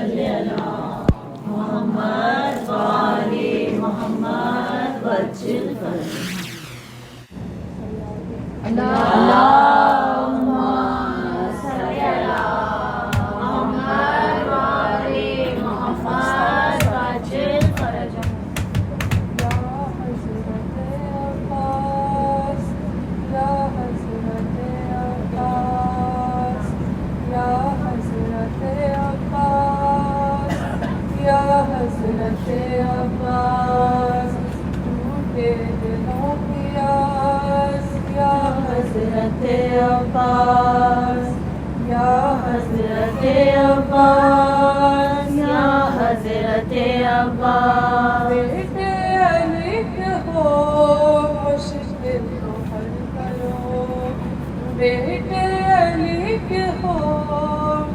صلی علی محمد وآل محمد وجل اللهم صل علی محمد وآل محمد وجل فرجهم. حضرت عباس ٹوٹے دلوں کی آس یا حضرت عباس یا حضرت عباس یا حضرت عباس بیٹے علی کے ہو مشکل کو حل کرو بیٹے علی کے ہو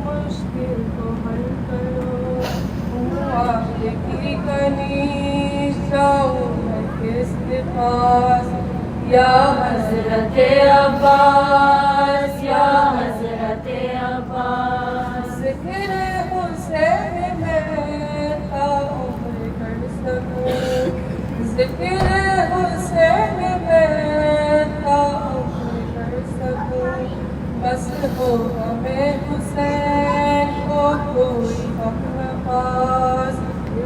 مشکل کو حل کرو آپ کی کنیز جاؤں میں کس کے پاس یا حضرت عباس یا حضرت عباس ذکر حسین میں تا عمر کر سکوں ذکر حسین میں تا عمر کر سکوں بس ہو ہمیں حسین کو کوئی حق نہ پاس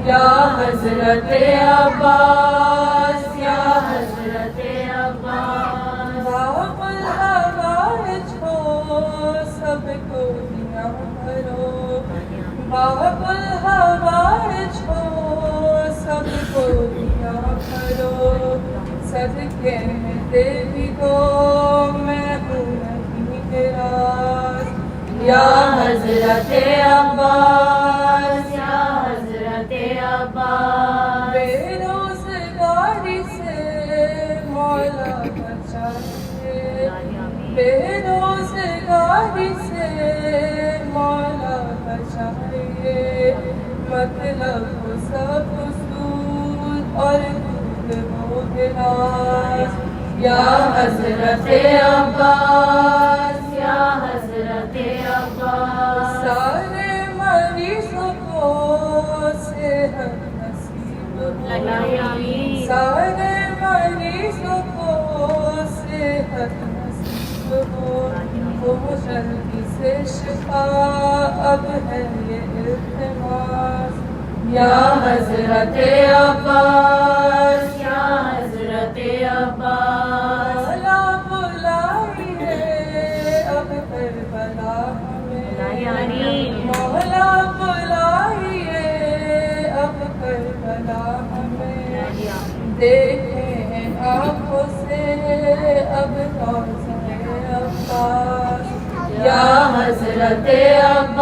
یا حضرت عباس یا حضرت عباس باپ الحوائج ہو سب کو دیا کرو باپ الحوائج ہو سب کو دیا کرو صدقے میں دیوی کو میں ہوں نہیں نراز یا حضرت عباس یا حضرت عباس بے روزگاری سے مولا بچائیے بے روزگاری سے مولا بچائیے مطلب وہ سب اصول اور دودھ وہ گلاس یا حضرت عباس یا حضرت عباس سارے مریضوں کو صحت نصیب ہو سارے مریضوں کو صحت نصیب ہو وہ جلدی سے شفا اب ہے یہ التماس یا حضرت عباس یا حضرت عباس بلا بلائیے اب کربلا ہمیں مولا بلائیے اب کربلا ہمیں دیکھیں آنکھوں سے اب روزہ عباس یا حضرت عباس